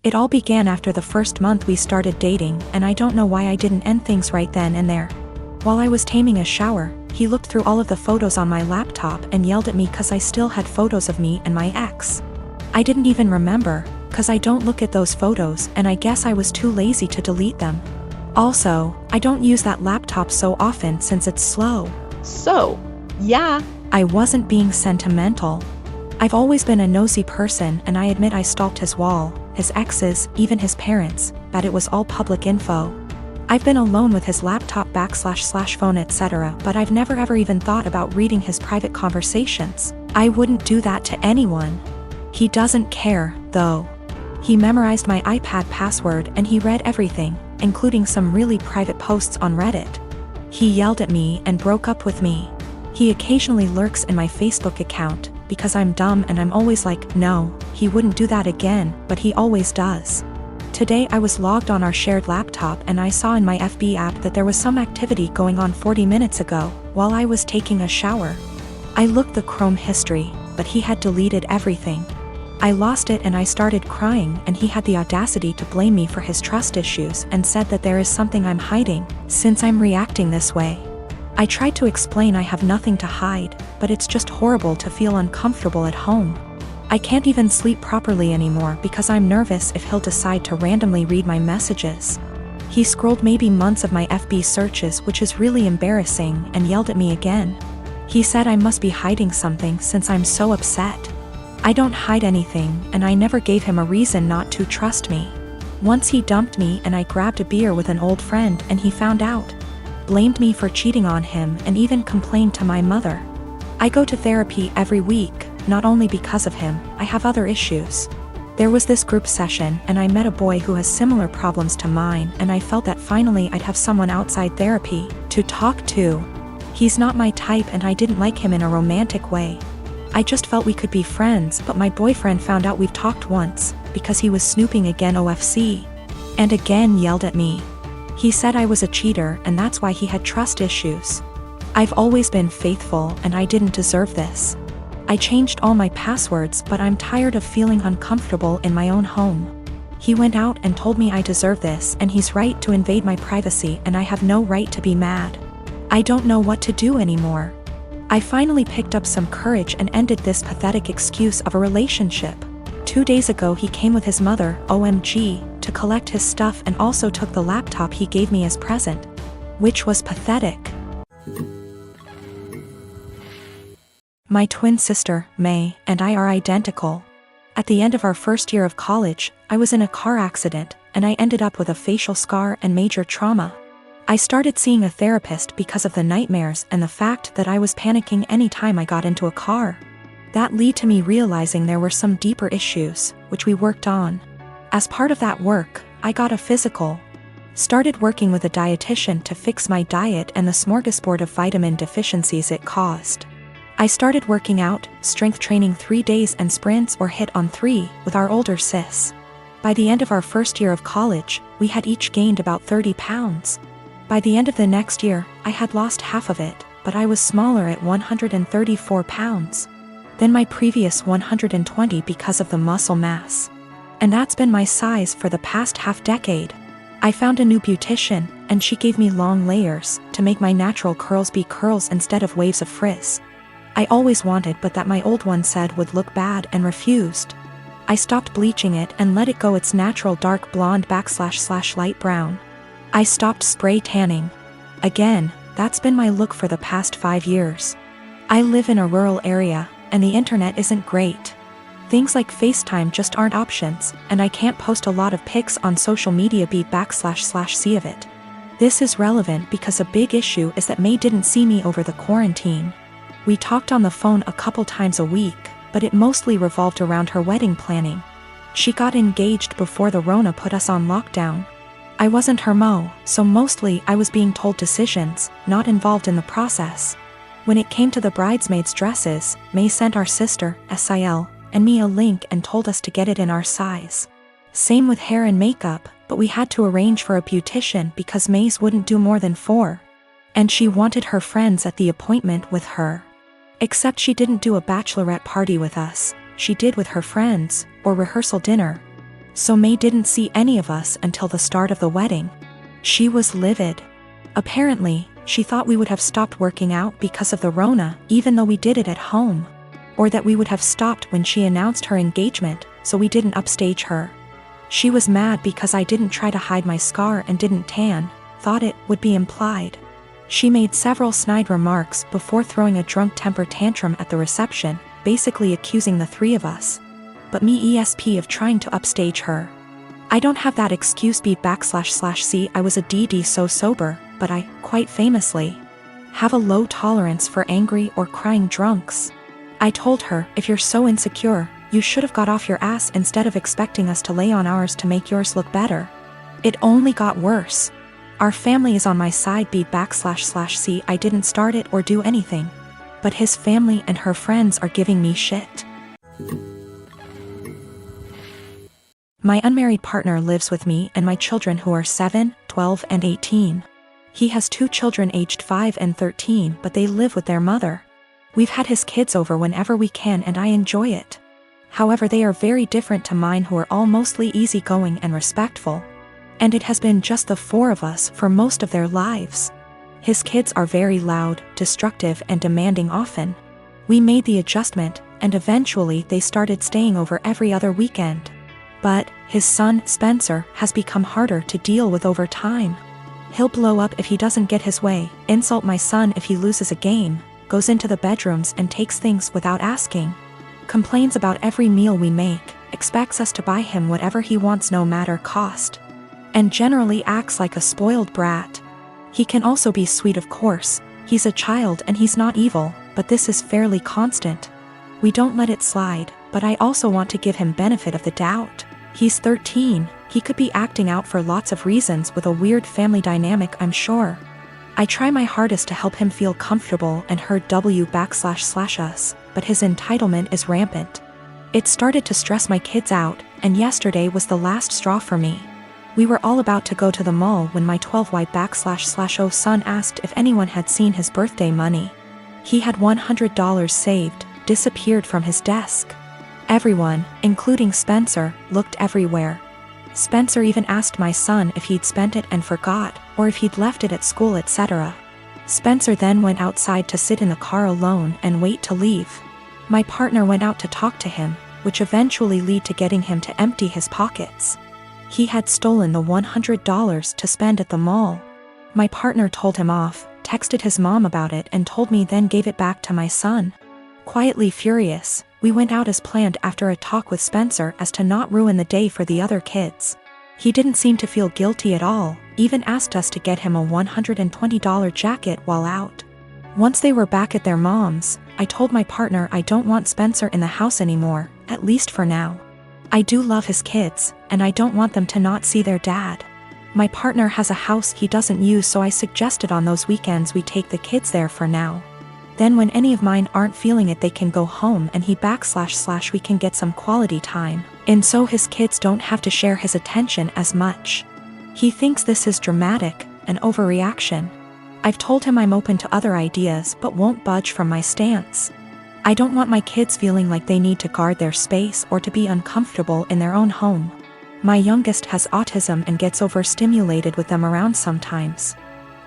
It all began after the first month we started dating, and I don't know why I didn't end things right then and there. While I was taming a shower, he looked through all of the photos on my laptop and yelled at me cause I still had photos of me and my ex. I didn't even remember, cause I don't look at those photos and I guess I was too lazy to delete them. Also, I don't use that laptop so often since it's slow. So, yeah. I wasn't being sentimental. I've always been a nosy person and I admit I stalked his wall, his exes, even his parents, but it was all public info. I've been alone with his laptop / phone etc. but I've never ever even thought about reading his private conversations. I wouldn't do that to anyone. He doesn't care, though. He memorized my iPad password and he read everything, including some really private posts on Reddit. He yelled at me and broke up with me. He occasionally lurks in my Facebook account, because I'm dumb and I'm always like, no, he wouldn't do that again, but he always does. Today I was logged on our shared laptop and I saw in my FB app that there was some activity going on 40 minutes ago, while I was taking a shower. I looked the Chrome history, but he had deleted everything. I lost it and I started crying and he had the audacity to blame me for his trust issues and said that there is something I'm hiding, since I'm reacting this way. I tried to explain I have nothing to hide, but it's just horrible to feel uncomfortable at home. I can't even sleep properly anymore because I'm nervous if he'll decide to randomly read my messages. He scrolled maybe months of my FB searches, which is really embarrassing, and yelled at me again. He said I must be hiding something since I'm so upset. I don't hide anything, and I never gave him a reason not to trust me. Once he dumped me and I grabbed a beer with an old friend and he found out. Blamed me for cheating on him and even complained to my mother. I go to therapy every week, not only because of him, I have other issues. There was this group session and I met a boy who has similar problems to mine and I felt that finally I'd have someone outside therapy to talk to. He's not my type and I didn't like him in a romantic way. I just felt we could be friends, but my boyfriend found out we've talked once, because he was snooping again OFC. And again yelled at me. He said I was a cheater and that's why he had trust issues. I've always been faithful and I didn't deserve this. I changed all my passwords, but I'm tired of feeling uncomfortable in my own home. He went out and told me I deserve this and he's right to invade my privacy and I have no right to be mad. I don't know what to do anymore. I finally picked up some courage and ended this pathetic excuse of a relationship. 2 days ago he came with his mother, OMG, to collect his stuff and also took the laptop he gave me as present. Which was pathetic. My twin sister, May, and I are identical. At the end of our first year of college, I was in a car accident, and I ended up with a facial scar and major trauma. I started seeing a therapist because of the nightmares and the fact that I was panicking any time I got into a car. That led to me realizing there were some deeper issues, which we worked on. As part of that work, I got a physical. Started working with a dietitian to fix my diet and the smorgasbord of vitamin deficiencies it caused. I started working out, strength training 3 days and sprints or hit on 3 with our older sis. By the end of our first year of college, we had each gained about 30 pounds. By the end of the next year, I had lost half of it, but I was smaller at 134 pounds. Than my previous 120 because of the muscle mass. And that's been my size for the past half-decade. I found a new beautician, and she gave me long layers to make my natural curls be curls instead of waves of frizz. I always wanted but that my old one said would look bad and refused. I stopped bleaching it and let it go its natural dark blonde / light brown. I stopped spray tanning. Again, that's been my look for the past 5 years. I live in a rural area, and the internet isn't great. Things like FaceTime just aren't options, and I can't post a lot of pics on social media be / see of it. This is relevant because a big issue is that May didn't see me over the quarantine. We talked on the phone a couple times a week, but it mostly revolved around her wedding planning. She got engaged before the Rona put us on lockdown. I wasn't her mo, so mostly I was being told decisions, not involved in the process. When it came to the bridesmaids' dresses, May sent our sister, SIL, and me a link and told us to get it in our size. Same with hair and makeup, but we had to arrange for a beautician because May's wouldn't do more than 4. And she wanted her friends at the appointment with her. Except she didn't do a bachelorette party with us, she did with her friends, or rehearsal dinner. So May didn't see any of us until the start of the wedding. She was livid. Apparently, she thought we would have stopped working out because of the Rona, even though we did it at home. Or that we would have stopped when she announced her engagement, so we didn't upstage her. She was mad because I didn't try to hide my scar and didn't tan, thought it would be implied. She made several snide remarks before throwing a drunk temper tantrum at the reception, basically accusing the three of us. But me ESP of trying to upstage her. I don't have that excuse B//C. I was a DD so sober, but I, quite famously, have a low tolerance for angry or crying drunks. I told her, if you're so insecure, you should have got off your ass instead of expecting us to lay on ours to make yours look better. It only got worse. Our family is on my side B//C. I didn't start it or do anything. But his family and her friends are giving me shit. My unmarried partner lives with me and my children who are 7, 12 and 18. He has 2 children aged 5 and 13, but they live with their mother. We've had his kids over whenever we can and I enjoy it. However, they are very different to mine who are all mostly easygoing and respectful. And it has been just the 4 of us for most of their lives. His kids are very loud, destructive and demanding often. We made the adjustment, and eventually they started staying over every other weekend. But, his son, Spencer, has become harder to deal with over time. He'll blow up if he doesn't get his way, insult my son if he loses a game, goes into the bedrooms and takes things without asking. Complains about every meal we make, expects us to buy him whatever he wants no matter cost. And generally acts like a spoiled brat. He can also be sweet, of course. He's a child and he's not evil, but this is fairly constant. We don't let it slide, but I also want to give him benefit of the doubt. He's 13, he could be acting out for lots of reasons with a weird family dynamic, I'm sure. I try my hardest to help him feel comfortable and heard W//us, but his entitlement is rampant. It started to stress my kids out, and yesterday was the last straw for me. We were all about to go to the mall when my 12Y//O son asked if anyone had seen his birthday money. He had $100 saved, disappeared from his desk. Everyone, including Spencer, looked everywhere. Spencer even asked my son if he'd spent it and forgot, or if he'd left it at school, etc. Spencer then went outside to sit in the car alone and wait to leave. My partner went out to talk to him, which eventually led to getting him to empty his pockets. He had stolen the $100 to spend at the mall. My partner told him off, texted his mom about it and told me, then gave it back to my son. Quietly furious, we went out as planned after a talk with Spencer as to not ruin the day for the other kids. He didn't seem to feel guilty at all, even asked us to get him a $120 jacket while out. Once they were back at their mom's, I told my partner I don't want Spencer in the house anymore, at least for now. I do love his kids, and I don't want them to not see their dad. My partner has a house he doesn't use, so I suggested on those weekends we take the kids there for now. Then when any of mine aren't feeling it, they can go home and we can get some quality time, and so his kids don't have to share his attention as much. He thinks this is dramatic, an overreaction. I've told him I'm open to other ideas but won't budge from my stance. I don't want my kids feeling like they need to guard their space or to be uncomfortable in their own home. My youngest has autism and gets overstimulated with them around sometimes.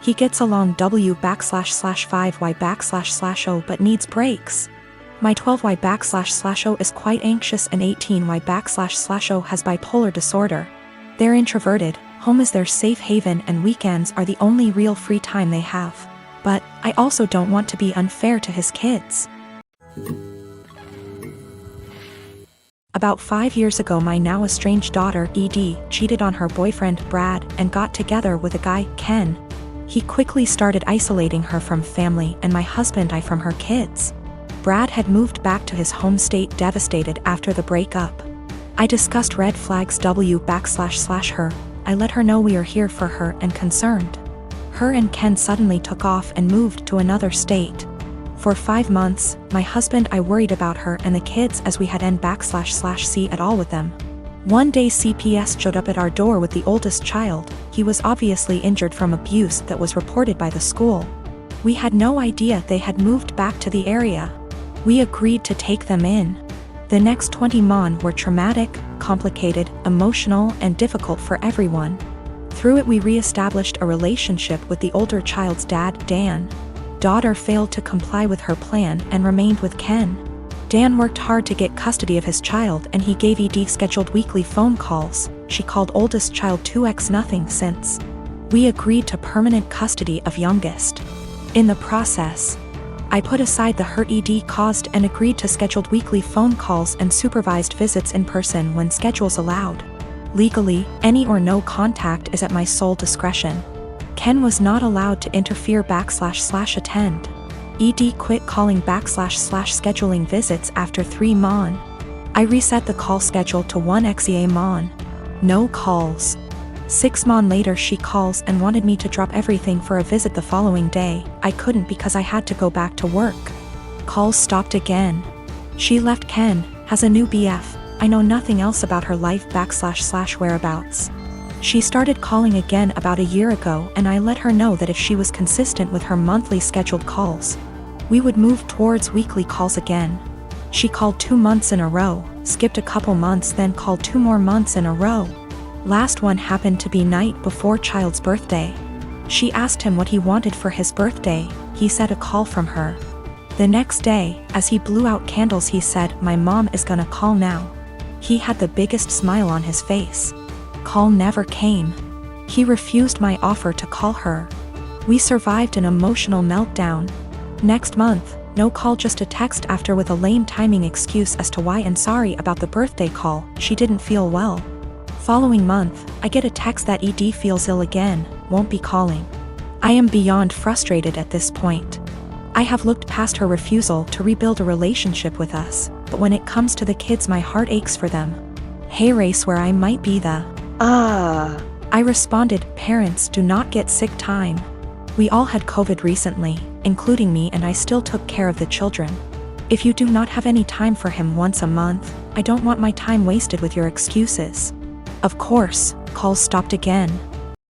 He gets along W//5Y//O but needs breaks. My 12Y//O is quite anxious and 18Y//O has bipolar disorder. They're introverted, home is their safe haven and weekends are the only real free time they have. But, I also don't want to be unfair to his kids. About 5 years ago, my now estranged daughter, ED, cheated on her boyfriend, Brad, and got together with a guy, Ken. He quickly started isolating her from family and my husband and I from her kids. Brad had moved back to his home state devastated after the breakup. I discussed red flags W//her. I let her know we are here for her and concerned. Her and Ken suddenly took off and moved to another state. For 5 months, my husband and I worried about her and the kids as we had N//C at all with them. One day CPS showed up at our door with the oldest child. He was obviously injured from abuse that was reported by the school. We had no idea they had moved back to the area. We agreed to take them in. The next 20 mon were traumatic, complicated, emotional, and difficult for everyone. Through it we re-established a relationship with the older child's dad, Dan. Daughter failed to comply with her plan and remained with Ken. Dan worked hard to get custody of his child and he gave ED scheduled weekly phone calls. She called oldest child 2x nothing since. We agreed to permanent custody of youngest. In the process, I put aside the hurt ED caused and agreed to scheduled weekly phone calls and supervised visits in person when schedules allowed. Legally, any or no contact is at my sole discretion. Ken was not allowed to interfere / attend. ED quit calling / scheduling visits after 3 mon. I reset the call schedule to 1 XEA mon. No calls. 6 mon later she calls and wanted me to drop everything for a visit the following day. I couldn't because I had to go back to work. Calls stopped again. She left Ken, has a new BF. I know nothing else about her life / whereabouts. She started calling again about a year ago and I let her know that if she was consistent with her monthly scheduled calls, we would move towards weekly calls again. She called 2 months in a row, skipped a couple months then called 2 more months in a row. Last one happened to be night before child's birthday. She asked him what he wanted for his birthday. He said a call from her. The next day, as he blew out candles he said, "My mom is gonna call now." He had the biggest smile on his face. Call never came. He refused my offer to call her. We survived an emotional meltdown. Next month, no call, just a text after with a lame timing excuse as to why and sorry about the birthday call, she didn't feel well. Following month, I get a text that ED feels ill again, won't be calling. I am beyond frustrated at this point. I have looked past her refusal to rebuild a relationship with us, but when it comes to the kids my heart aches for them. Hey race where I might be the I responded, parents do not get sick time. We all had COVID recently, including me, and I still took care of the children. If you do not have any time for him once a month, I don't want my time wasted with your excuses. Of course, calls stopped again.